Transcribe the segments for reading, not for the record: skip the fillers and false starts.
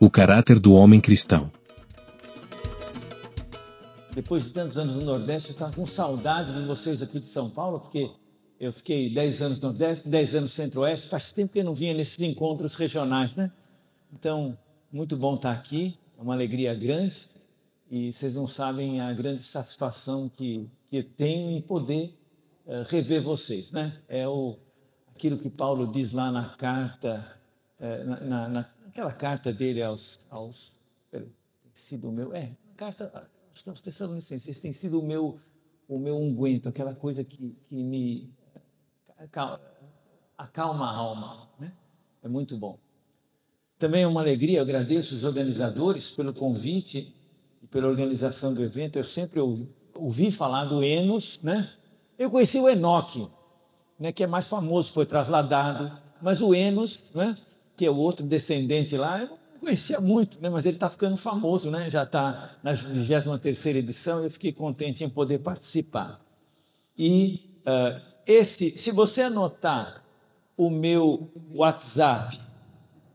O caráter do homem cristão. Depois de tantos anos no Nordeste, eu estava com saudade de vocês aqui de São Paulo, porque eu fiquei 10 anos no Nordeste, 10 anos no Centro-Oeste, faz tempo que eu não vinha nesses encontros regionais, né? Então, muito bom estar aqui, é uma alegria grande, e vocês não sabem a grande satisfação que eu tenho em poder rever vocês, né? Aquilo que Paulo diz lá na carta, naquela carta dele aos tem sido o meu, carta, acho que aos Tessalonicenses, esse tem sido o meu unguento, aquela coisa que me acalma a alma, né? É muito bom. Também é uma alegria, eu agradeço os organizadores pelo convite e pela organização do evento. Eu sempre ouvi falar do Enos, né? Eu conheci o Enoque, né, que é mais famoso, foi trasladado, mas o Enos, né, que é o outro descendente lá, eu não conhecia muito, né, mas ele está ficando famoso, né, já está na 23ª edição, eu fiquei contente em poder participar. E se você anotar o meu WhatsApp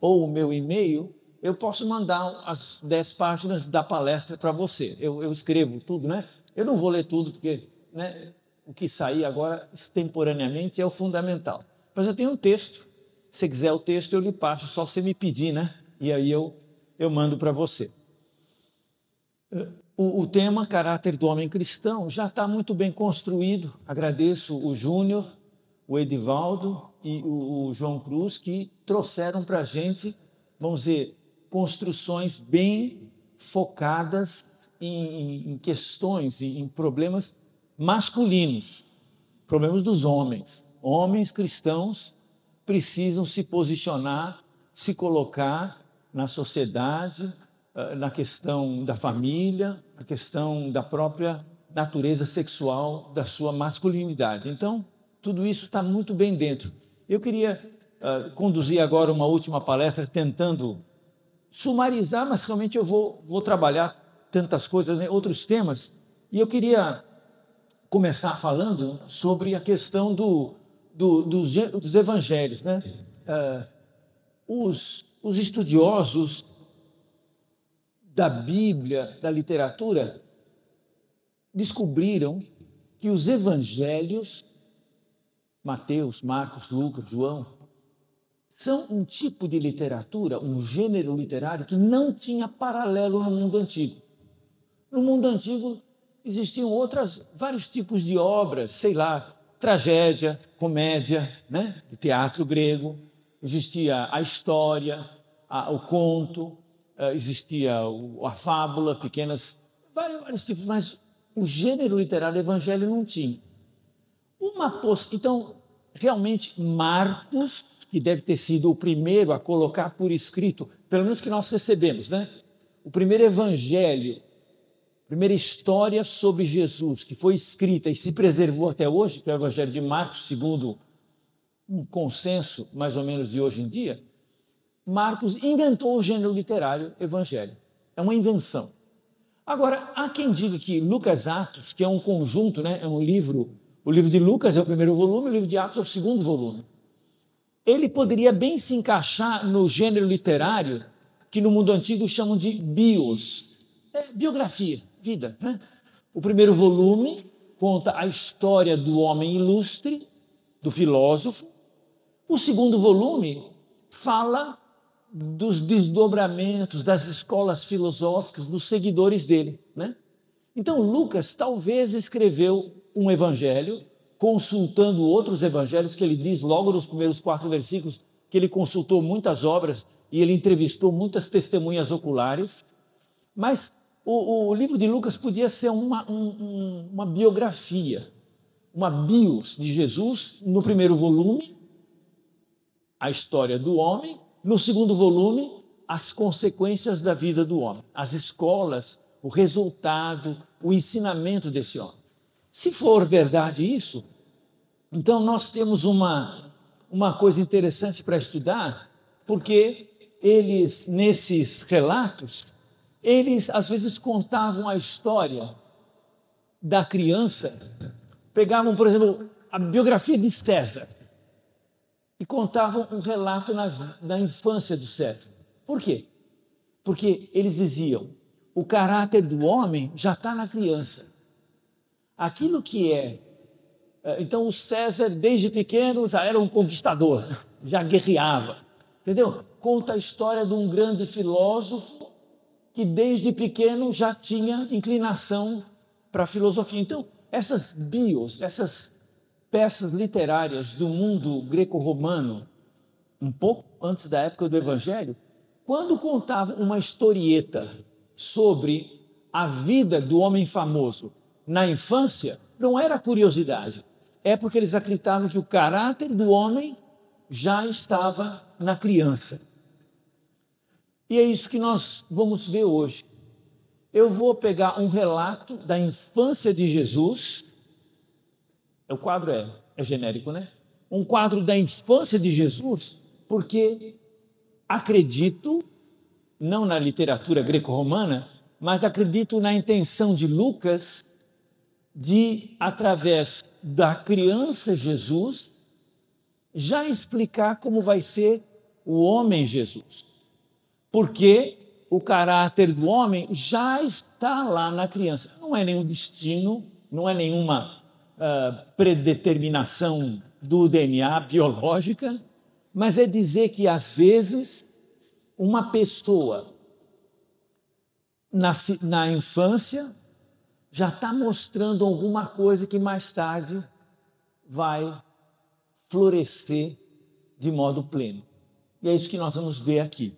ou o meu e-mail, eu posso mandar as 10 páginas da palestra para você. Eu escrevo tudo, né? Eu não vou ler tudo, porque, né, o que sair agora, extemporaneamente, é o fundamental. Mas eu tenho um texto. Se você quiser o texto, eu lhe passo, só você me pedir, né? E aí eu mando para você. O tema caráter do homem cristão já está muito bem construído. Agradeço o Júnior, o Edivaldo e o João Cruz, que trouxeram para a gente, vamos dizer, construções bem focadas em questões, em problemas masculinos, problemas dos homens. Homens cristãos precisam se posicionar, se colocar na sociedade, na questão da família, na questão da própria natureza sexual da sua masculinidade. Então, tudo isso está muito bem dentro. Eu queria conduzir agora uma última palestra tentando sumarizar, mas realmente eu vou trabalhar tantas coisas, né, outros temas, e eu queria começar falando sobre a questão dos evangelhos, né? Os estudiosos da Bíblia, da literatura, descobriram que os evangelhos, Mateus, Marcos, Lucas, João, são um tipo de literatura, um gênero literário que não tinha paralelo no mundo antigo. No mundo antigo existiam vários tipos de obras, sei lá, tragédia, comédia, né? De teatro grego, existia a história, o conto, existia a fábula, vários tipos, mas o gênero literário evangelho não tinha. Então, realmente, Marcos, que deve ter sido o primeiro a colocar por escrito, pelo menos que nós recebemos, né? O primeiro evangelho, primeira história sobre Jesus, que foi escrita e se preservou até hoje, que é o Evangelho de Marcos, segundo um consenso mais ou menos de hoje em dia, Marcos inventou o gênero literário evangelho. É uma invenção. Agora, há quem diga que Lucas Atos, que é um conjunto, né, é um livro, o livro de Lucas é o primeiro volume, o livro de Atos é o segundo volume. Ele poderia bem se encaixar no gênero literário que no mundo antigo chamam de bios, biografia, vida, né? O primeiro volume conta a história do homem ilustre, do filósofo. O segundo volume fala dos desdobramentos das escolas filosóficas dos seguidores dele, né? Então Lucas talvez escreveu um evangelho consultando outros evangelhos, que ele diz logo nos primeiros 4 versículos que ele consultou muitas obras e ele entrevistou muitas testemunhas oculares, mas o livro de Lucas podia ser uma biografia, uma bios de Jesus. No primeiro volume, a história do homem. No segundo volume, as consequências da vida do homem, as escolas, o resultado, o ensinamento desse homem. Se for verdade isso, então nós temos uma coisa interessante para estudar, porque eles, nesses relatos, eles às vezes contavam a história da criança, pegavam, por exemplo, a biografia de César e contavam um relato da infância do César. Por quê? Porque eles diziam, o caráter do homem já está na criança. Aquilo que é... Então o César, desde pequeno, já era um conquistador, já guerreava, entendeu? Conta a história de um grande filósofo que desde pequeno já tinha inclinação para a filosofia. Então, essas peças literárias do mundo greco-romano, um pouco antes da época do Evangelho, quando contavam uma historieta sobre a vida do homem famoso na infância, não era curiosidade, é porque eles acreditavam que o caráter do homem já estava na criança. E é isso que nós vamos ver hoje. Eu vou pegar um relato da infância de Jesus. O quadro é genérico, né? Um quadro da infância de Jesus, porque acredito, não na literatura greco-romana, mas acredito na intenção de Lucas de, através da criança Jesus, já explicar como vai ser o homem Jesus. Porque o caráter do homem já está lá na criança. Não é nenhum destino, não é nenhuma predeterminação do DNA biológica, mas é dizer que, às vezes, uma pessoa na infância já está mostrando alguma coisa que mais tarde vai florescer de modo pleno. E é isso que nós vamos ver aqui.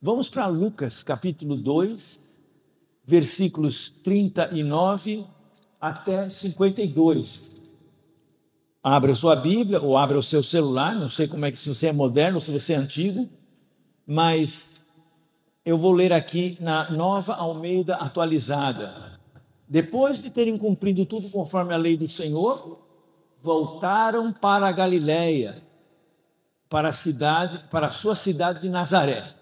Vamos para Lucas, capítulo 2, versículos 39 até 52. Abra a sua Bíblia ou abra o seu celular, não sei como é que, se você é moderno ou se você é antigo, mas eu vou ler aqui na Nova Almeida Atualizada. Depois de terem cumprido tudo conforme a lei do Senhor, voltaram para a Galileia, para a sua cidade de Nazaré.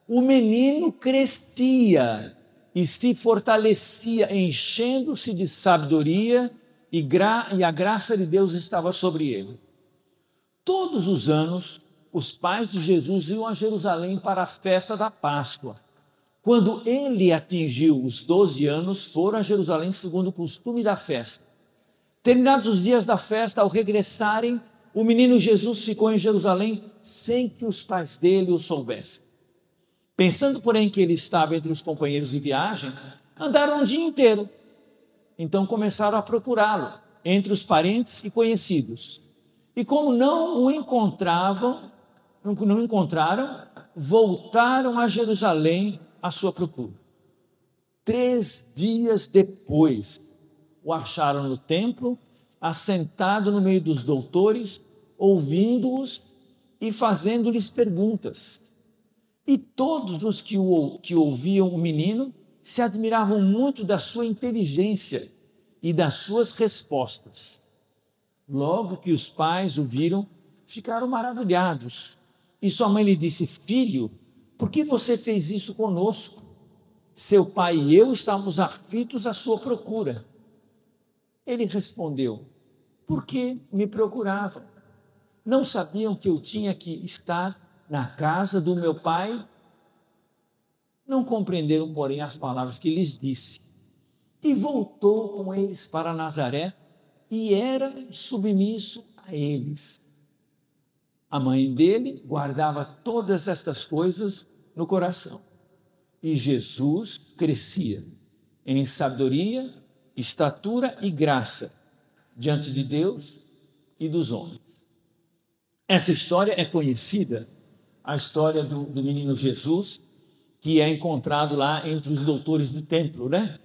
O menino crescia e se fortalecia, enchendo-se de sabedoria, e a graça de Deus estava sobre ele. Todos os anos, os pais de Jesus iam a Jerusalém para a festa da Páscoa. Quando ele atingiu os 12 anos, foram a Jerusalém segundo o costume da festa. Terminados os dias da festa, ao regressarem, o menino Jesus ficou em Jerusalém sem que os pais dele o soubessem. Pensando, porém, que ele estava entre os companheiros de viagem, andaram um dia inteiro. Então começaram a procurá-lo entre os parentes e conhecidos. E como não o encontraram, voltaram a Jerusalém à sua procura. 3 dias depois, o acharam no templo, assentado no meio dos doutores, ouvindo-os e fazendo-lhes perguntas. E todos os que ouviam o menino se admiravam muito da sua inteligência e das suas respostas. Logo que os pais o viram, ficaram maravilhados. E sua mãe lhe disse: Filho, por que você fez isso conosco? Seu pai e eu estávamos aflitos à sua procura. Ele respondeu: Por que me procuravam? Não sabiam que eu tinha que estar na casa do meu pai? Não compreenderam, porém, as palavras que lhes disse. E voltou com eles para Nazaré e era submisso a eles. A mãe dele guardava todas estas coisas no coração. E Jesus crescia em sabedoria, estatura e graça diante de Deus e dos homens. Essa história é conhecida, a história do menino Jesus, que é encontrado lá entre os doutores do templo, né?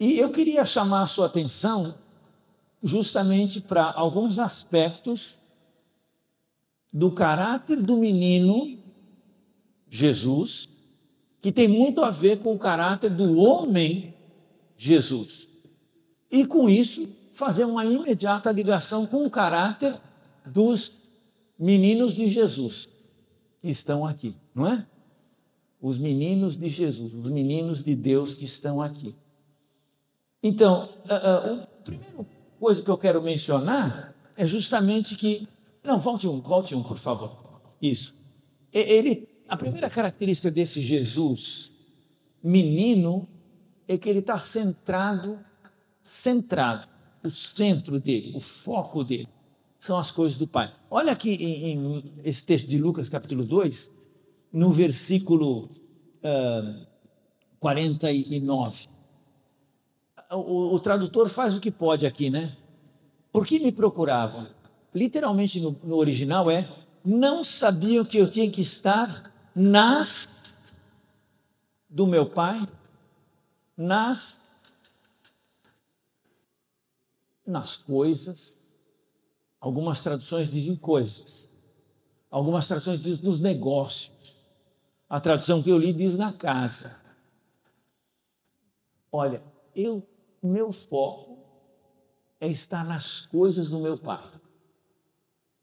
E eu queria chamar a sua atenção justamente para alguns aspectos do caráter do menino Jesus, que tem muito a ver com o caráter do homem Jesus. E com isso, fazer uma imediata ligação com o caráter dos meninos de Jesus, que estão aqui, não é? Os meninos de Jesus, os meninos de Deus que estão aqui. Então, a primeira coisa que eu quero mencionar é justamente que... Não, volte um, por favor. Isso. a primeira característica desse Jesus, menino, é que ele está centrado, o centro dele, o foco dele, são as coisas do Pai. Olha aqui em esse texto de Lucas, capítulo 2, no versículo 49. O tradutor faz o que pode aqui, né? Por que me procuravam? Literalmente no original não sabiam que eu tinha que estar do meu Pai, nas coisas. Algumas traduções dizem coisas, algumas traduções dizem nos negócios. A tradução que eu li diz na casa. Olha, meu foco é estar nas coisas do meu Pai.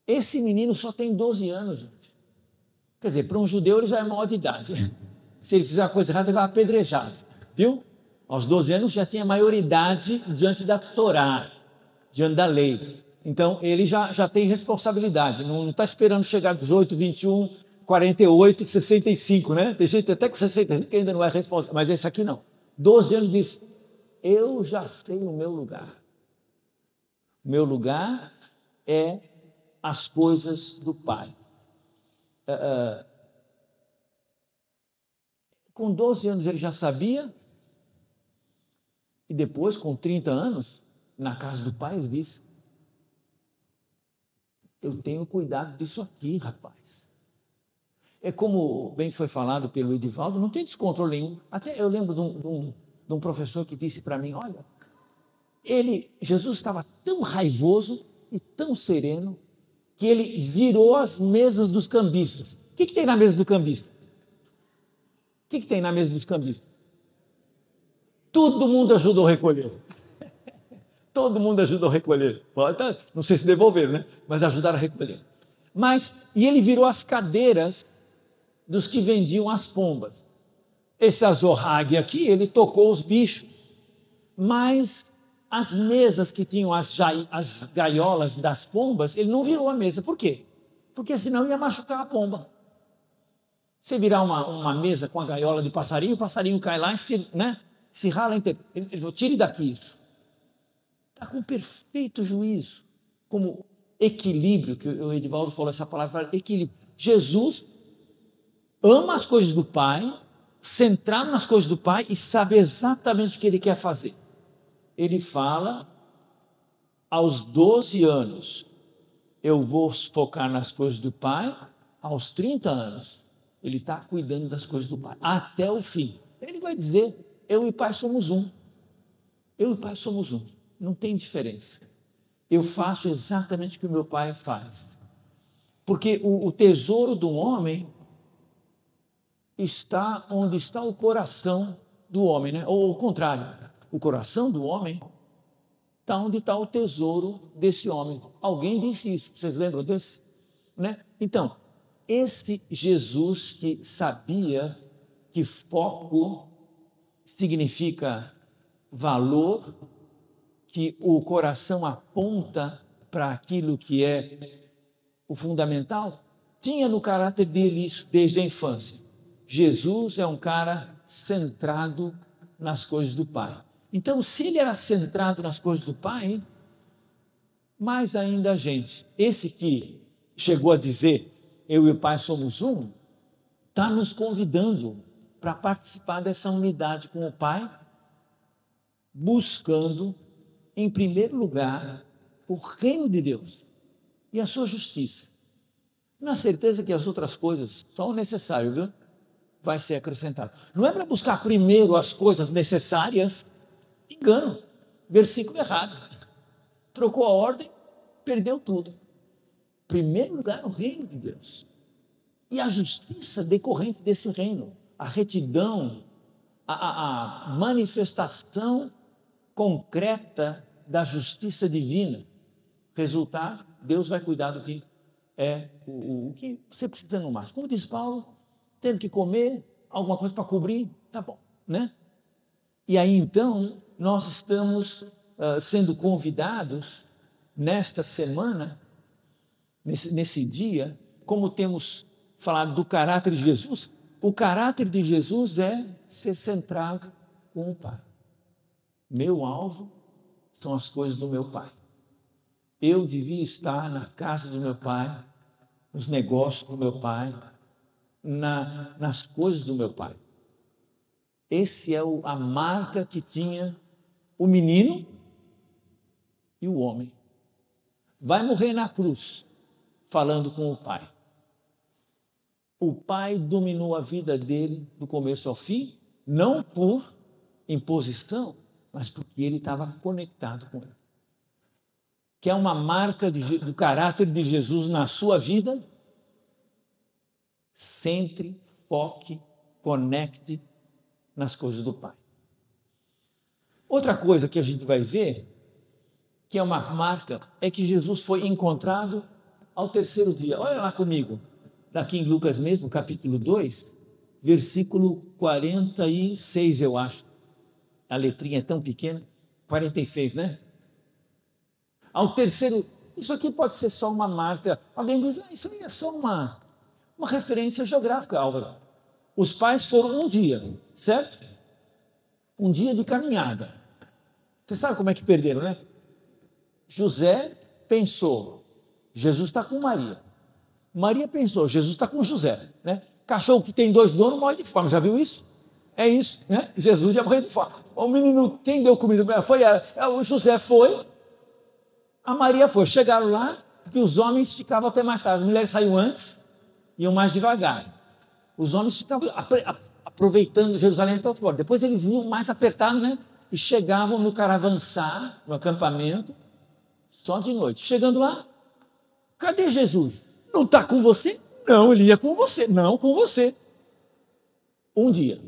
Esse menino só tem 12 anos, gente. Quer dizer, para um judeu ele já é maior de idade. Se ele fizer uma coisa errada, ele vai apedrejado, viu? Aos 12 anos já tinha maioridade diante da Torá, diante da lei. Então, ele já tem responsabilidade, não está esperando chegar a 18, 21, 48, 65, né? Tem gente até com 65 que ainda não é responsável, mas esse aqui não. 12 anos diz, eu já sei o meu lugar. O meu lugar é as coisas do Pai. Com 12 anos ele já sabia, e depois, com 30 anos, na casa do Pai, ele disse, eu tenho cuidado disso aqui, rapaz. É como bem foi falado pelo Edivaldo, não tem descontrole nenhum. Até eu lembro de um professor que disse para mim, olha, Jesus estava tão raivoso e tão sereno que ele virou as mesas dos cambistas. O que tem na mesa do cambista? O que tem na mesa dos cambistas? Todo mundo ajudou a recolher. Todo mundo ajudou a recolher. Não sei se devolveram, né? Mas ajudaram a recolher. E ele virou as cadeiras dos que vendiam as pombas. Esse azorrague aqui, ele tocou os bichos. Mas as mesas que tinham as gaiolas das pombas, ele não virou a mesa. Por quê? Porque senão ia machucar a pomba. Você virar uma mesa com a gaiola de passarinho, o passarinho cai lá e se rala inteiro. Ele falou, tire daqui isso. Está com perfeito juízo, como equilíbrio, que o Edivaldo falou essa palavra, equilíbrio. Jesus ama as coisas do Pai, centrado nas coisas do Pai e sabe exatamente o que ele quer fazer. Ele fala, aos 12 anos, eu vou focar nas coisas do Pai, aos 30 anos, ele está cuidando das coisas do Pai, até o fim. Ele vai dizer, eu e o Pai somos um. Eu e o Pai somos um. Não tem diferença. Eu faço exatamente o que o meu Pai faz. Porque o tesouro do homem está onde está o coração do homem, né? Ou o contrário, o coração do homem está onde está o tesouro desse homem. Alguém disse isso, vocês lembram desse? Né? Então, esse Jesus que sabia que foco significa valor, que o coração aponta para aquilo que é o fundamental, tinha no caráter dele isso desde a infância. Jesus é um cara centrado nas coisas do Pai. Então, se ele era centrado nas coisas do Pai, mais ainda a gente, esse que chegou a dizer, eu e o Pai somos um, está nos convidando para participar dessa unidade com o Pai, buscando, em primeiro lugar, o reino de Deus e a sua justiça. Na certeza que as outras coisas, só o necessário, viu? Vai ser acrescentado. Não é para buscar primeiro as coisas necessárias, engano, versículo errado. Trocou a ordem, perdeu tudo. Em primeiro lugar, o reino de Deus. E a justiça decorrente desse reino, a retidão, a manifestação concreta da justiça divina. Resultado, Deus vai cuidar do que é o que você precisa no máximo. Como diz Paulo, tendo que comer, alguma coisa para cobrir, tá bom, né? E aí então, nós estamos sendo convidados nesta semana, nesse dia, como temos falar do caráter de Jesus, o caráter de Jesus é ser centrado com o Pai. Meu alvo são as coisas do meu Pai. Eu devia estar na casa do meu Pai, nos negócios do meu Pai, nas coisas do meu Pai. Esse é a marca que tinha o menino e o homem. Vai morrer na cruz, falando com o Pai. O Pai dominou a vida dele do começo ao fim, não por imposição, mas porque ele estava conectado com ele. Que é uma marca do caráter de Jesus na sua vida. Centre, foque, conecte nas coisas do Pai. Outra coisa que a gente vai ver, que é uma marca, é que Jesus foi encontrado ao terceiro dia. Olha lá comigo, daqui em Lucas mesmo, capítulo 2, versículo 46, eu acho. A letrinha é tão pequena, 46, né? Ao terceiro, isso aqui pode ser só uma marca. Alguém diz, isso aí é só uma referência geográfica, Álvaro. Os pais foram um dia, certo? Um dia de caminhada. Você sabe como é que perderam, né? José pensou, Jesus está com Maria. Maria pensou, Jesus está com José, né? Cachorro que tem dois donos morre de fome, já viu isso? É isso, né? Jesus já morreu de fome. O menino, quem deu comida? Foi ela. O José foi, a Maria foi. Chegaram lá, que os homens ficavam até mais tarde. As mulheres saíam antes, iam mais devagar. Os homens ficavam aproveitando Jerusalém até fora. Depois eles iam mais apertados, né? E chegavam no caravansar, no acampamento, só de noite. Chegando lá, cadê Jesus? Não está com você? Não, ele ia com você. Não, com você. Um dia.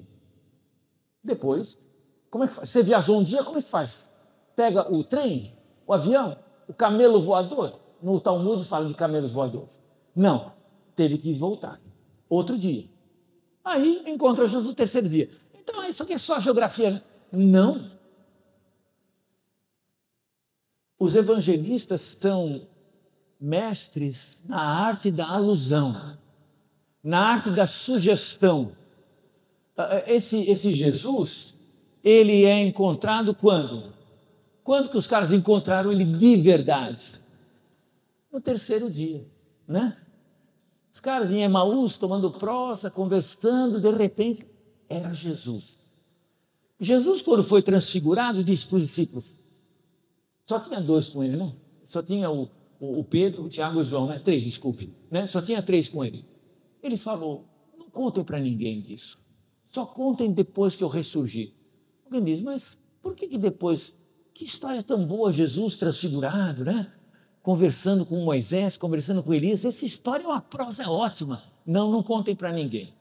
Depois, como é que faz? Você viajou um dia, como é que faz? Pega o trem, o avião, o camelo voador? No Talmud fala de camelos voadores. Não, teve que voltar. Outro dia. Aí encontra Jesus no terceiro dia. Então, isso aqui é só geografia. Não. Os evangelistas são mestres na arte da alusão, na arte da sugestão. Esse Jesus, ele é encontrado quando? Quando que os caras encontraram ele de verdade? No terceiro dia, né? Os caras em Emaús, tomando prosa, conversando, de repente, era Jesus. Jesus, quando foi transfigurado, disse para os discípulos, só tinha dois com ele, né? Só tinha o Pedro, o Tiago e o João, né? Três, desculpe, né? Só tinha três com ele. Ele falou, não contem para ninguém disso. Só contem depois que eu ressurgir. Alguém diz, mas por que depois? Que história tão boa, Jesus transfigurado, né? Conversando com Moisés, conversando com Elias. Essa história é uma prosa ótima. Não contem para ninguém.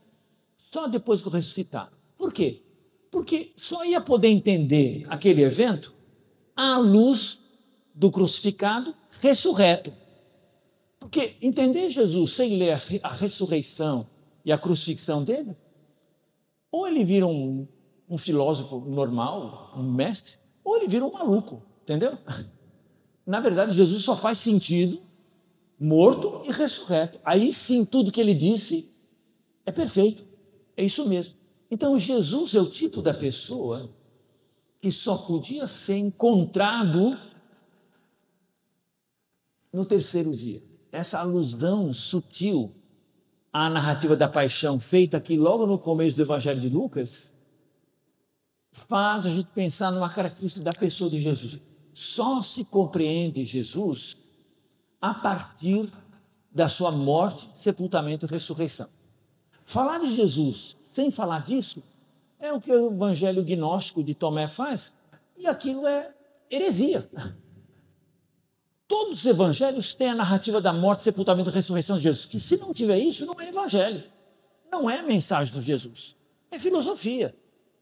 Só depois que eu ressuscitar. Por quê? Porque só ia poder entender aquele evento à luz do crucificado ressurreto. Porque entender Jesus sem ler a ressurreição e a crucifixão dele, ou ele vira um filósofo normal, um mestre, ou ele vira um maluco, entendeu? Na verdade, Jesus só faz sentido morto e ressurreto. Aí sim, tudo que ele disse é perfeito, é isso mesmo. Então, Jesus é o tipo da pessoa que só podia ser encontrado no terceiro dia. Essa alusão sutil à narrativa da paixão, feita aqui logo no começo do Evangelho de Lucas, faz a gente pensar numa característica da pessoa de Jesus. Só se compreende Jesus a partir da sua morte, sepultamento e ressurreição. Falar de Jesus sem falar disso é o que o evangelho gnóstico de Tomé faz, e aquilo é heresia. Todos os evangelhos têm a narrativa da morte, sepultamento e ressurreição de Jesus, que se não tiver isso, não é evangelho, não é a mensagem de Jesus, é filosofia,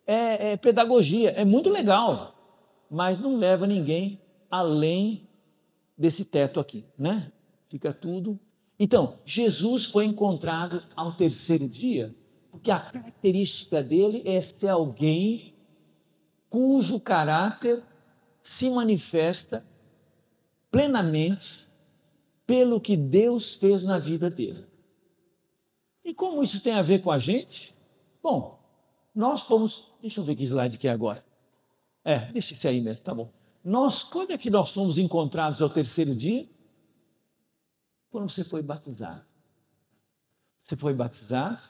é pedagogia, é muito legal, mas não leva ninguém além desse teto aqui, né? Fica tudo. Então, Jesus foi encontrado ao terceiro dia, porque a característica dele é ser alguém cujo caráter se manifesta plenamente pelo que Deus fez na vida dele. E como isso tem a ver com a gente? Bom, nós fomos. Deixa eu ver que slide que é agora. Deixa esse aí mesmo, tá bom. Quando é que nós fomos encontrados ao terceiro dia? Quando você foi batizado. Você foi batizado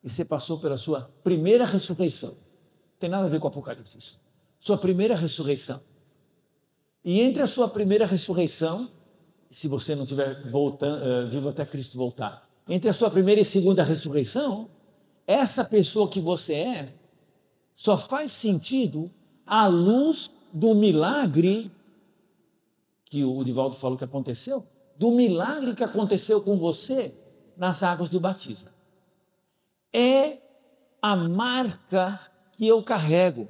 e você passou pela sua primeira ressurreição. Não tem nada a ver com o Apocalipse isso. Sua primeira ressurreição. E entre a sua primeira ressurreição, se você não estiver vivo até Cristo voltar, entre a sua primeira e segunda ressurreição, essa pessoa que você é só faz sentido à luz do milagre que o Divaldo falou que aconteceu, do milagre que aconteceu com você nas águas do batismo. É a marca que eu carrego,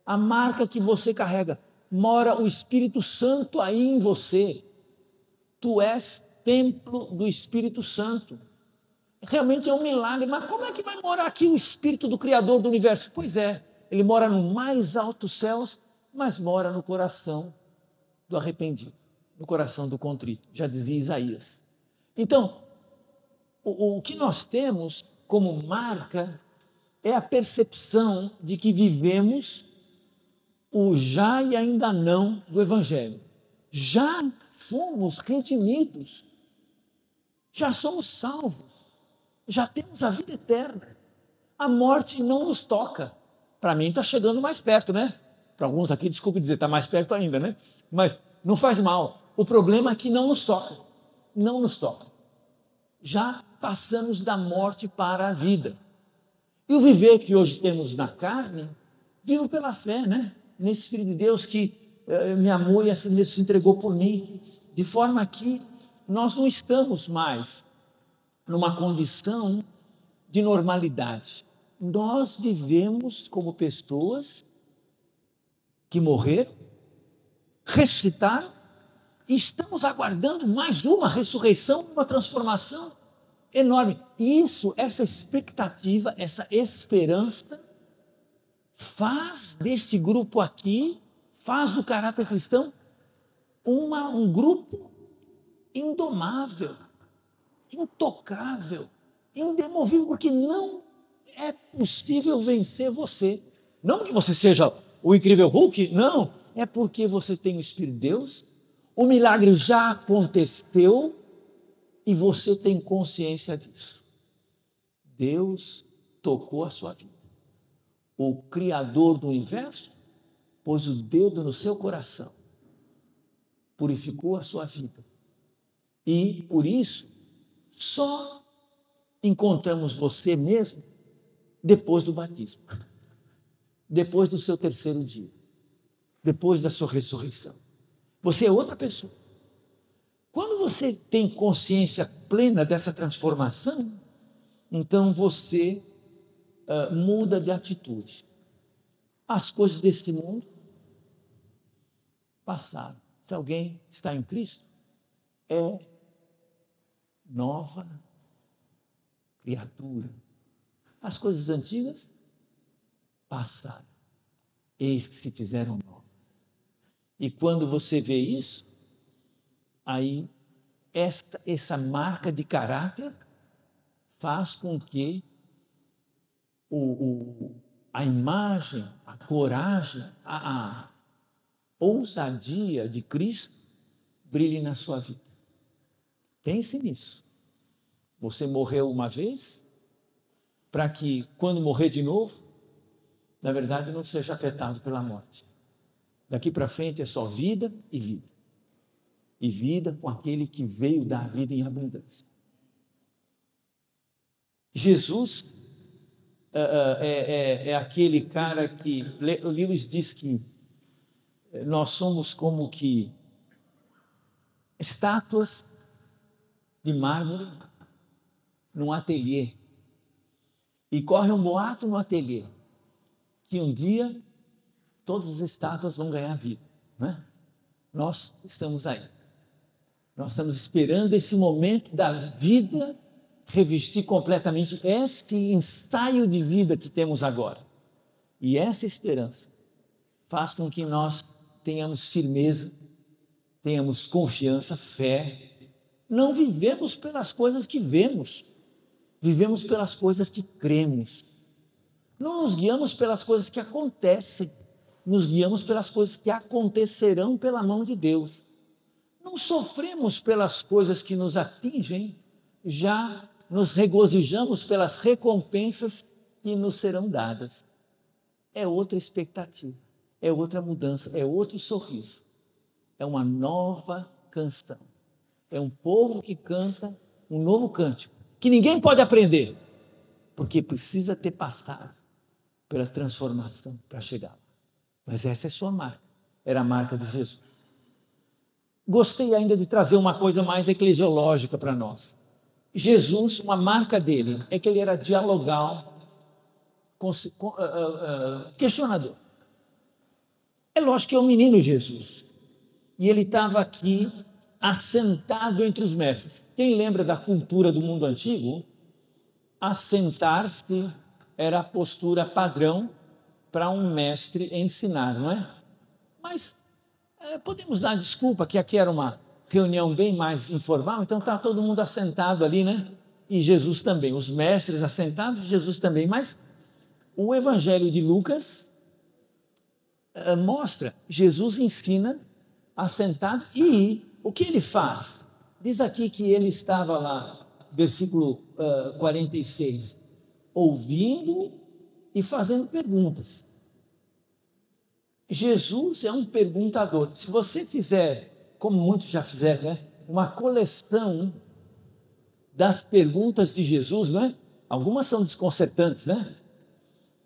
a marca que você carrega. Mora o Espírito Santo aí em você. Tu és templo do Espírito Santo. Realmente é um milagre, mas como é que vai morar aqui o Espírito do Criador do Universo? Pois é, ele mora no mais altos céus, mas mora no coração do arrependido, no coração do contrito, já dizia Isaías. Então, o que nós temos como marca é a percepção de que vivemos o já e ainda não do Evangelho. Já fomos redimidos, já somos salvos, já temos a vida eterna. A morte não nos toca. Para mim está chegando mais perto, né? Para alguns aqui, desculpe dizer, está mais perto ainda, né? Mas não faz mal. O problema é que não nos toca. Não nos toca. Já passamos da morte para a vida. E o viver que hoje temos na carne, vivo pela fé, né? Nesse Filho de Deus que me amou e assim se entregou por mim. De forma que nós não estamos mais numa condição de normalidade. Nós vivemos como pessoas que morreram, ressuscitaram, e estamos aguardando mais uma ressurreição, uma transformação enorme. E isso, essa expectativa, essa esperança, faz deste grupo aqui, faz do caráter cristão, um grupo indomável, intocável, indemovível, porque não é possível vencer você. Não porque você seja o incrível Hulk, não. É porque você tem o Espírito de Deus, o milagre já aconteceu e você tem consciência disso. Deus tocou a sua vida. O Criador do universo pôs o dedo no seu coração, purificou a sua vida. E, por isso, só encontramos você mesmo depois do batismo, depois do seu terceiro dia, depois da sua ressurreição. Você é outra pessoa. Quando você tem consciência plena dessa transformação, então você muda de atitude. As coisas desse mundo passaram. Se alguém está em Cristo, é nova criatura. As coisas antigas passaram, eis que se fizeram novas. E quando você vê isso, aí essa marca de caráter faz com que a imagem, a coragem, a ousadia de Cristo brilhe na sua vida. Pense nisso. Você morreu uma vez, para que quando morrer de novo, na verdade não seja afetado pela morte. Daqui para frente é só vida e vida. E vida com aquele que veio dar vida em abundância. Jesus é aquele cara que, o Lewis diz que nós somos como que estátuas de mármore num ateliê. E corre um boato no ateliê que um dia todas as estátuas vão ganhar vida, né? Nós estamos aí. Nós estamos esperando esse momento da vida revestir completamente esse ensaio de vida que temos agora. E essa esperança faz com que nós tenhamos firmeza, tenhamos confiança, fé. Não vivemos pelas coisas que vemos, Vivemos pelas coisas que cremos. Não nos guiamos pelas coisas que acontecem, nos guiamos pelas coisas que acontecerão pela mão de Deus. Não sofremos pelas coisas que nos atingem, já nos regozijamos pelas recompensas que nos serão dadas. É outra expectativa, é outra mudança, é outro sorriso. É uma nova canção. É um povo que canta um novo cântico, que ninguém pode aprender, porque precisa ter passado pela transformação para chegar lá. Mas essa é sua marca, era a marca de Jesus. Gostei ainda de trazer uma coisa mais eclesiológica para nós. Jesus, uma marca dele, é que ele era dialogal, questionador. É lógico que é o menino Jesus. E ele estava aqui, assentado entre os mestres. Quem lembra da cultura do mundo antigo? Assentar-se era a postura padrão para um mestre ensinar, não é? Mas podemos dar desculpa que aqui era uma reunião bem mais informal, então está todo mundo assentado ali, né? E Jesus também, os mestres assentados, Jesus também. Mas o Evangelho de Lucas mostra, Jesus ensina assentado e o que ele faz? Diz aqui que ele estava lá, versículo 46, ouvindo e fazendo perguntas. Jesus é um perguntador. Se você fizer, como muitos já fizeram, né, uma coleção das perguntas de Jesus, não é? Algumas são desconcertantes, né?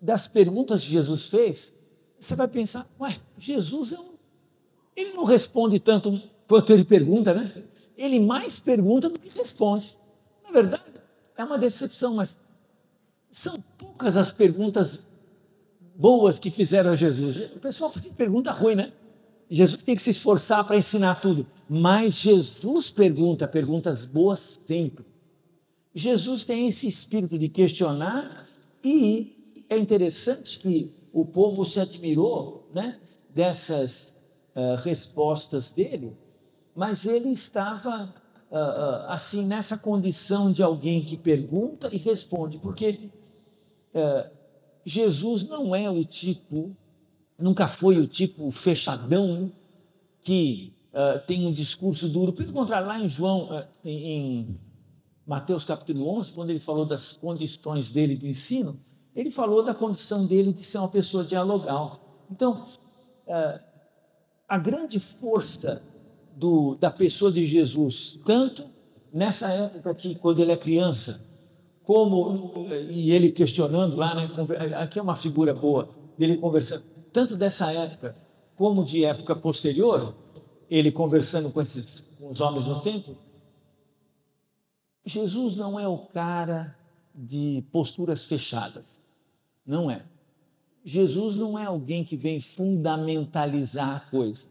Das perguntas que Jesus fez, você vai pensar, ué, Jesus ele não responde tanto quanto ele pergunta, né? Ele mais pergunta do que responde. Na verdade, é uma decepção, mas são poucas as perguntas boas que fizeram a Jesus. O pessoal faz pergunta ruim, né? Jesus tem que se esforçar para ensinar tudo, mas Jesus pergunta perguntas boas sempre. Jesus tem esse espírito de questionar e é interessante que o povo se admirou, né, dessas respostas dele, mas ele estava assim nessa condição de alguém que pergunta e responde, porque Jesus não é o tipo, nunca foi o tipo fechadão que tem um discurso duro. Pelo contrário, lá em João, em Mateus capítulo 11, quando ele falou das condições dele de ensino, ele falou da condição dele de ser uma pessoa dialogal. Então, a grande força da pessoa de Jesus, tanto nessa época aqui, quando ele é criança, e ele questionando lá, né, aqui é uma figura boa, dele conversando, tanto dessa época como de época posterior, ele conversando com os homens no templo. Jesus não é o cara de posturas fechadas, não é. Jesus não é alguém que vem fundamentalizar a coisa.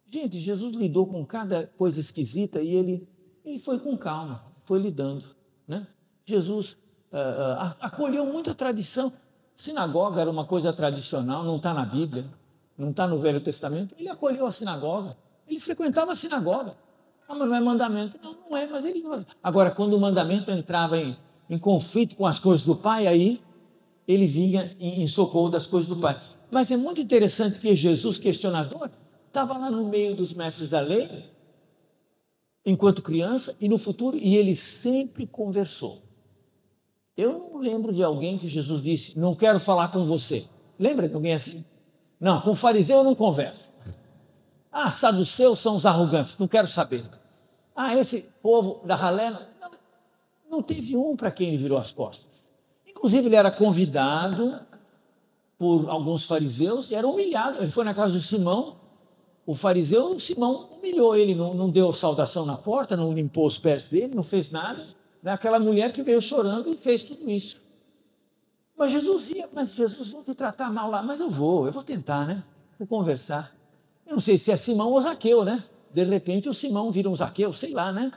Gente, Jesus lidou com cada coisa esquisita e ele foi com calma, foi lidando, né? Jesus acolheu muita tradição. Sinagoga era uma coisa tradicional, não está na Bíblia, não está no Velho Testamento. Ele acolheu a sinagoga, ele frequentava a sinagoga. Ah, mas não é mandamento. Não é, mas ele... Agora, quando o mandamento entrava em conflito com as coisas do Pai, aí ele vinha em socorro das coisas do Pai. Mas é muito interessante que Jesus, questionador, estava lá no meio dos mestres da lei, enquanto criança, e no futuro, e ele sempre conversou. Eu não lembro de alguém que Jesus disse, não quero falar com você. Lembra de alguém assim? Não, com fariseu eu não converso. Ah, saduceus são os arrogantes, não quero saber. Ah, esse povo da ralé, não teve um para quem ele virou as costas. Inclusive ele era convidado por alguns fariseus e era humilhado. Ele foi na casa de Simão, o fariseu, Simão humilhou ele, não deu saudação na porta, não limpou os pés dele, não fez nada. Aquela mulher que veio chorando e fez tudo isso. Mas Jesus vou te tratar mal lá, mas eu vou tentar, né? Vou conversar. Eu não sei se é Simão ou Zaqueu, né? De repente o Simão vira um Zaqueu, sei lá, né?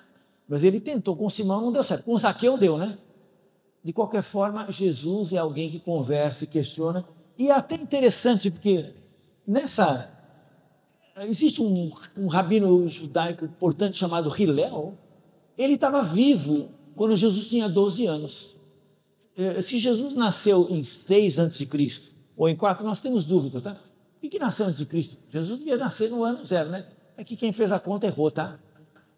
Mas ele tentou, com Simão não deu certo, com Zaqueu deu, né? De qualquer forma, Jesus é alguém que conversa e questiona, e é até interessante, porque existe um rabino judaico importante chamado Hillel, ele estava vivo quando Jesus tinha 12 anos. Se Jesus nasceu em 6 a.C. ou em 4, nós temos dúvida, tá? O que nasceu antes de Cristo? Jesus devia nascer no ano 0, né? É que quem fez a conta errou, tá?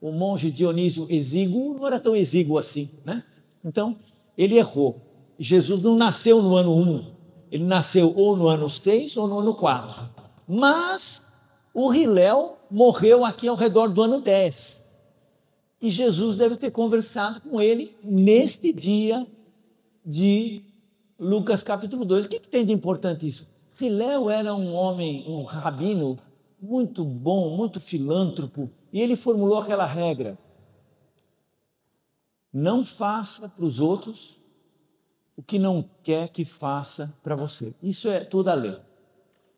O monge Dionísio Exíguo não era tão exíguo assim, né? Então, ele errou. Jesus não nasceu no ano 1, ele nasceu ou no ano 6 ou no ano 4. Mas o Hilel morreu aqui ao redor do ano 10. E Jesus deve ter conversado com ele neste dia de Lucas capítulo 2. O que tem de importante isso? Hilel era um homem, um rabino muito bom, muito filântropo, e ele formulou aquela regra: não faça para os outros o que não quer que faça para você. Isso é toda a lei.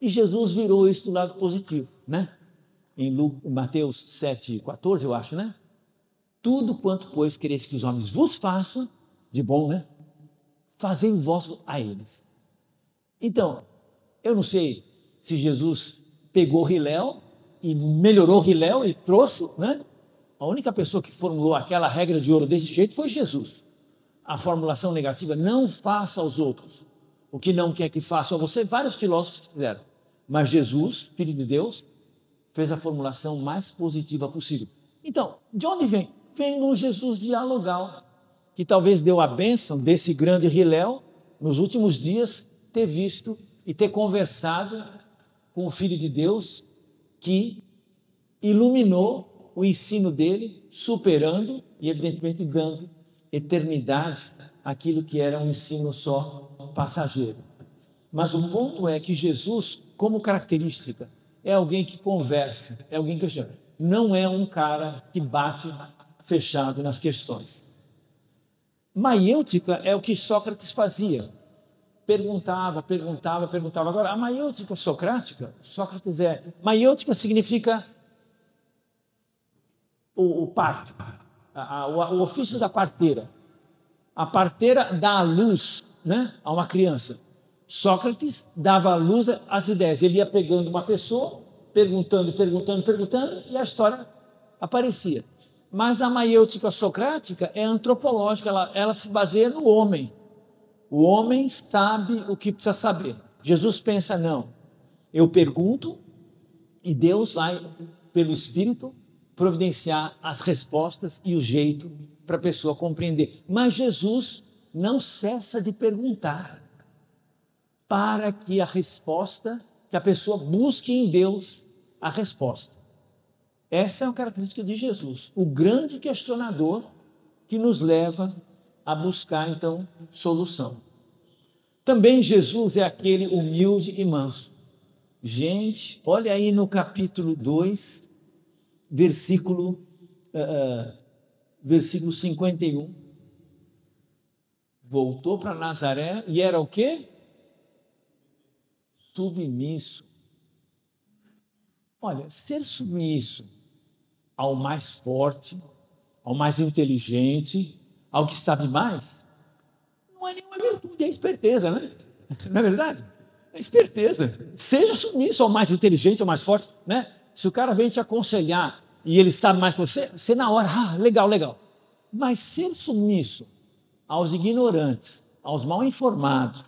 E Jesus virou isso do lado positivo, né? Em Mateus 7,14, eu acho, né? Tudo quanto, pois, quereis que os homens vos façam, de bom, né? Fazei vós a eles. Então, eu não sei se Jesus pegou Hilel e melhorou Hilel e trouxe, né? A única pessoa que formulou aquela regra de ouro desse jeito foi Jesus. A formulação negativa, não faça aos outros o que não quer que faça a você, vários filósofos fizeram. Mas Jesus, Filho de Deus, fez a formulação mais positiva possível. Então, de onde vem? Vem um Jesus dialogal, que talvez deu a bênção desse grande Hilel, nos últimos dias, ter visto e ter conversado com o Filho de Deus, que iluminou o ensino dele, superando e, evidentemente, dando eternidade àquilo que era um ensino só passageiro. Mas o ponto é que Jesus, como característica, é alguém que conversa, é alguém que questiona. Não é um cara que bate fechado nas questões. Maiêutica é o que Sócrates fazia. Perguntava. Agora, a maiêutica socrática, Sócrates maiêutica significa o parto, o ofício da parteira. A parteira dá a luz, né, a uma criança. Sócrates dava a luz às ideias. Ele ia pegando uma pessoa, perguntando, e a história aparecia. Mas a maiêutica socrática é antropológica, ela se baseia no homem. O homem sabe o que precisa saber. Jesus pensa, não, eu pergunto e Deus vai, pelo Espírito, providenciar as respostas e o jeito para a pessoa compreender. Mas Jesus não cessa de perguntar para que a pessoa busque em Deus a resposta. Essa é uma característica de Jesus, o grande questionador que nos leva a buscar, então, solução. Também Jesus é aquele humilde e manso. Gente, olha aí no capítulo 2, versículo 51. Voltou para Nazaré e era o quê? Submisso. Olha, ser submisso ao mais forte, ao mais inteligente, ao que sabe mais, não é nenhuma virtude, é esperteza, né? Não é verdade? É esperteza. Seja submisso ao mais inteligente, ao mais forte, né? Se o cara vem te aconselhar e ele sabe mais que você na hora, legal. Mas ser submisso aos ignorantes, aos mal informados,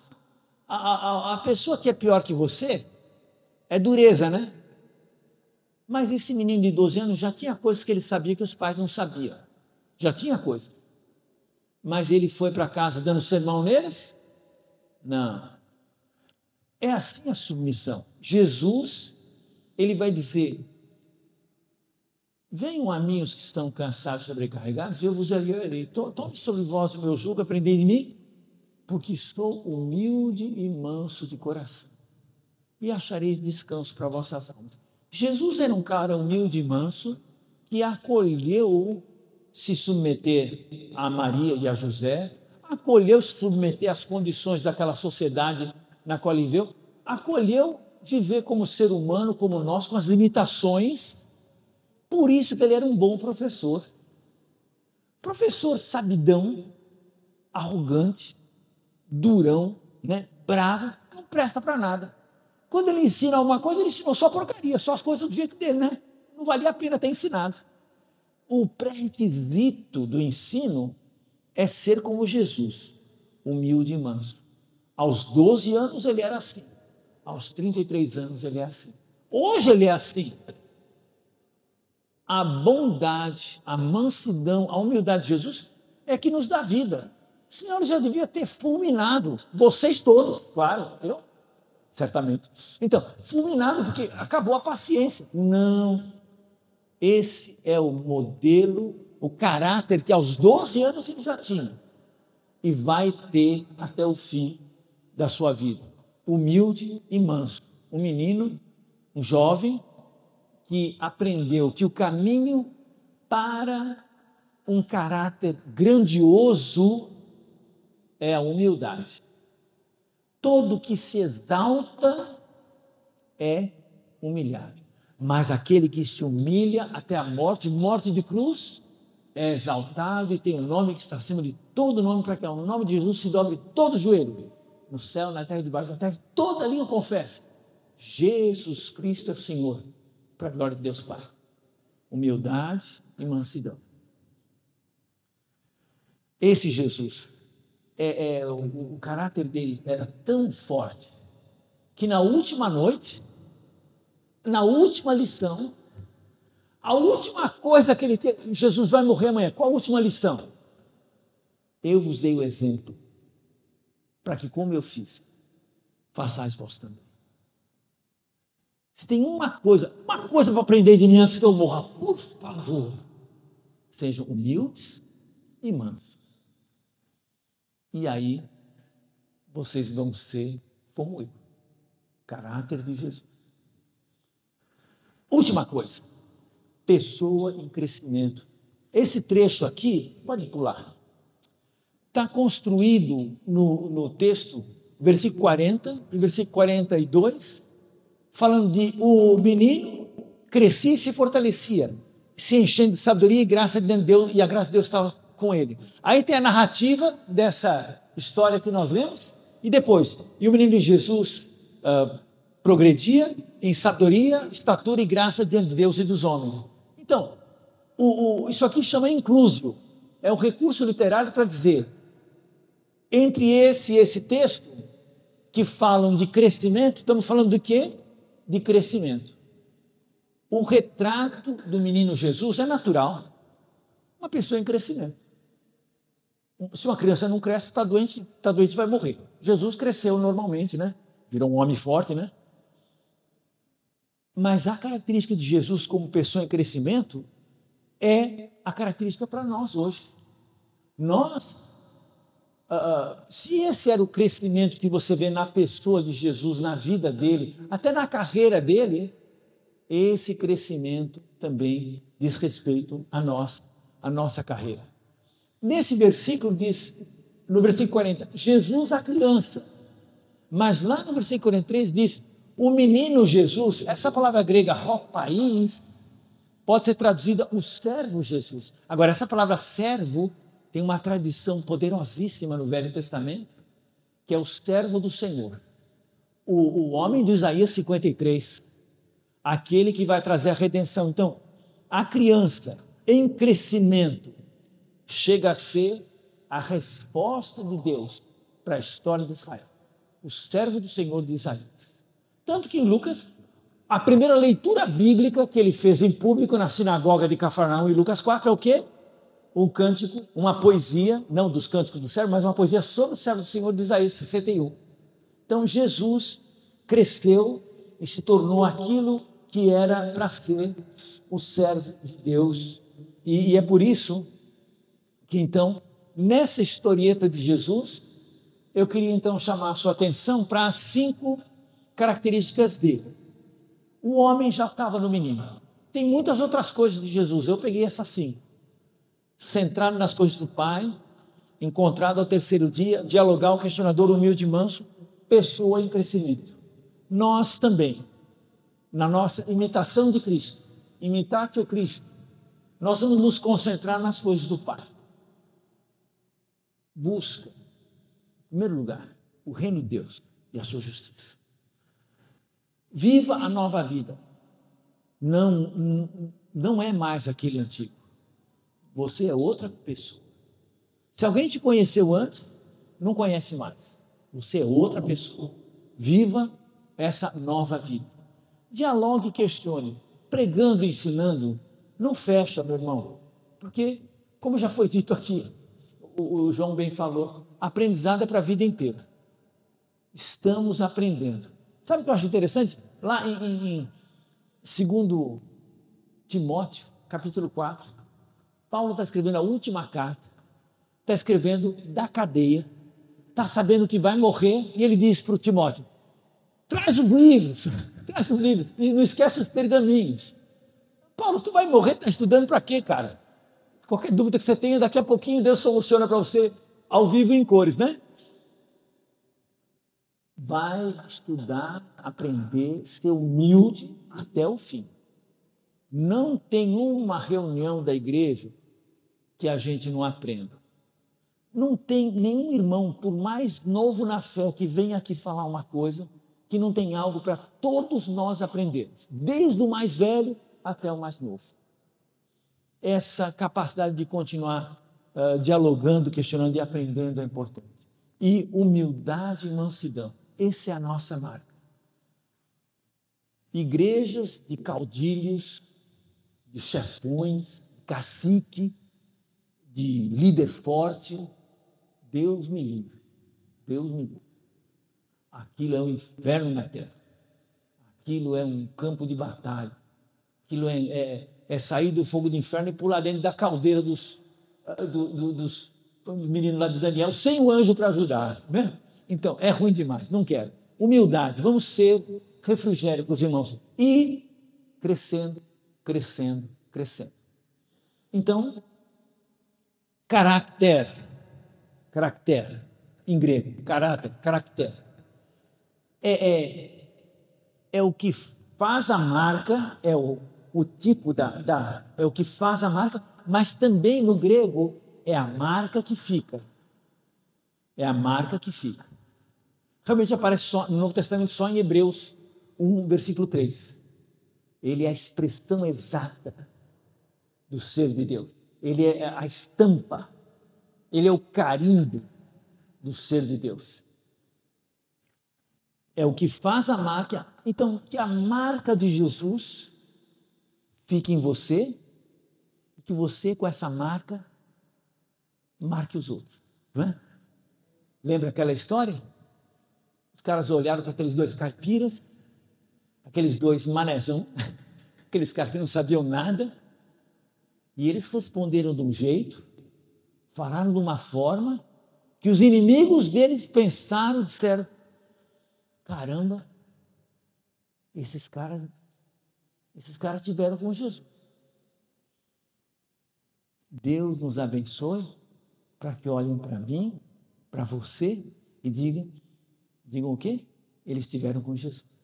a pessoa que é pior que você, é dureza, né? Mas esse menino de 12 anos já tinha coisas que ele sabia que os pais não sabiam. Já tinha coisas. Mas ele foi para casa dando sermão neles? Não. É assim a submissão. Jesus, ele vai dizer: venham a mim os que estão cansados e sobrecarregados, eu vos aliviarei. Tome sobre vós o meu jugo, aprendei de mim, porque sou humilde e manso de coração, e achareis descanso para vossas almas. Jesus era um cara humilde e manso, que acolheu se submeter a Maria e a José, acolheu se submeter às condições daquela sociedade na qual ele viveu, acolheu viver como ser humano, como nós, com as limitações. Por isso que ele era um bom professor. Professor sabidão, arrogante, durão, né, bravo, não presta para nada. Quando ele ensina alguma coisa, ele ensinou só porcaria, só as coisas do jeito dele, né? Não valia a pena ter ensinado. O pré-requisito do ensino é ser como Jesus, humilde e manso. Aos 12 anos ele era assim. Aos 33 anos ele é assim. Hoje ele é assim. A bondade, a mansidão, a humildade de Jesus é que nos dá vida. Senão ele já devia ter fulminado. Vocês todos, claro, eu, certamente. Então, fulminado porque acabou a paciência. Não. Esse é o modelo, o caráter que aos 12 anos ele já tinha. E vai ter até o fim da sua vida. Humilde e manso. Um menino, um jovem, que aprendeu que o caminho para um caráter grandioso é a humildade. Todo que se exalta é humilhado. Mas aquele que se humilha até a morte, morte de cruz, é exaltado e tem um nome que está acima de todo nome, para que ao nome de Jesus se dobre todo o joelho, no céu, na terra e debaixo da terra, toda língua confessa: Jesus Cristo é o Senhor, para a glória de Deus Pai. Humildade e mansidão. Esse Jesus, o caráter dele era tão forte, que na última noite, na última lição, a última coisa que ele teve, Jesus vai morrer amanhã, qual a última lição? Eu vos dei o exemplo, para que como eu fiz, façais vós também. Se tem uma coisa para aprender de mim antes que eu morra, por favor, sejam humildes e mansos. E aí, vocês vão ser como eu, caráter de Jesus. Última coisa, pessoa em crescimento. Esse trecho aqui, pode pular, está construído no texto, versículo 40 e versículo 42, falando de o menino crescia e se fortalecia, se enchendo de sabedoria e graça de Deus, e a graça de Deus estava com ele. Aí tem a narrativa dessa história que nós lemos, e depois, e o menino de Jesus progredia em sabedoria, estatura e graça diante de Deus e dos homens. Então, isso aqui chama inclusio, é um recurso literário para dizer, entre esse e esse texto, que falam de crescimento, estamos falando de quê? De crescimento. O retrato do menino Jesus é natural, uma pessoa em crescimento. Se uma criança não cresce, está doente, vai morrer. Jesus cresceu normalmente, né? Virou um homem forte, né? Mas a característica de Jesus como pessoa em crescimento é a característica para nós hoje. Nós, se esse era o crescimento que você vê na pessoa de Jesus, na vida dele, até na carreira dele, esse crescimento também diz respeito a nós, a nossa carreira. Nesse versículo diz, no versículo 40, Jesus a criança. Mas lá no versículo 43 diz, o menino Jesus, essa palavra grega, hopais, pode ser traduzida o servo Jesus. Agora, essa palavra servo tem uma tradição poderosíssima no Velho Testamento, que é o servo do Senhor. O homem de Isaías 53, aquele que vai trazer a redenção. Então, a criança em crescimento chega a ser a resposta de Deus para a história de Israel. O servo do Senhor de Isaías. Tanto que em Lucas, a primeira leitura bíblica que ele fez em público na sinagoga de Cafarnaum, em Lucas 4, é o quê? Um cântico, uma poesia, não dos cânticos do servo, mas uma poesia sobre o servo do Senhor de Isaías 61. Então Jesus cresceu e se tornou aquilo que era para ser o servo de Deus. E é por isso que então, nessa historieta de Jesus, eu queria então chamar a sua atenção para as 5 características dele. O homem já estava no menino. Tem muitas outras coisas de Jesus, eu peguei essas 5. Centrado nas coisas do Pai, encontrado ao terceiro dia, dialogar, o questionador humilde e manso, pessoa em crescimento. Nós também, na nossa imitação de Cristo, imitatio Christi, nós vamos nos concentrar nas coisas do Pai. Busca, em primeiro lugar, o reino de Deus e a sua justiça. Viva a nova vida. Não é mais aquele antigo. Você é outra pessoa. Se alguém te conheceu antes, não conhece mais. Você é outra pessoa. Viva essa nova vida. Dialogue e questione. Pregando e ensinando, não fecha, meu irmão. Porque, como já foi dito aqui, o João bem falou, aprendizado é para a vida inteira. Estamos aprendendo. Sabe o que eu acho interessante? Lá em 2 Timóteo, capítulo 4, Paulo está escrevendo a última carta, está escrevendo da cadeia, está sabendo que vai morrer, e ele diz para o Timóteo, traz os livros, e não esquece os pergaminhos. Paulo, tu vai morrer, está estudando para quê, cara? Qualquer dúvida que você tenha, daqui a pouquinho Deus soluciona para você ao vivo em cores, né? Vai estudar, aprender, ser humilde até o fim. Não tem uma reunião da igreja que a gente não aprenda. Não tem nenhum irmão, por mais novo na fé, que venha aqui falar uma coisa, que não tem algo para todos nós aprendermos, desde o mais velho até o mais novo. Essa capacidade de continuar dialogando, questionando e aprendendo é importante. E humildade e mansidão, essa é a nossa marca. Igrejas de caudilhos, de chefões, de cacique, de líder forte, Deus me livre, Deus me livre. Aquilo é um inferno na terra, aquilo é um campo de batalha, aquilo é sair do fogo do inferno e pular dentro da caldeira dos meninos lá de Daniel, sem o anjo para ajudar, né? Então, é ruim demais, não quero. Humildade, vamos ser refrigério para os irmãos. E crescendo, crescendo, crescendo. Então, caráter, em grego, caráter, é o que faz a marca, é o tipo é o que faz a marca, mas também no grego é a marca que fica. É a marca que fica. Realmente aparece só, no Novo Testamento só em Hebreus 1, versículo 3. Ele é a expressão exata do ser de Deus. Ele é a estampa. Ele é o carimbo do ser de Deus. É o que faz a marca. Então, que a marca de Jesus fique em você e que você, com essa marca, marque os outros. Não é? Lembra aquela história? Os caras olharam para aqueles 2 caipiras, aqueles 2 manezão, aqueles caras que não sabiam nada, e eles responderam de um jeito, falaram de uma forma, que os inimigos deles pensaram, disseram, caramba, esses caras tiveram com Jesus. Deus nos abençoe para que olhem para mim, para você e digam o quê? Eles estiveram com Jesus.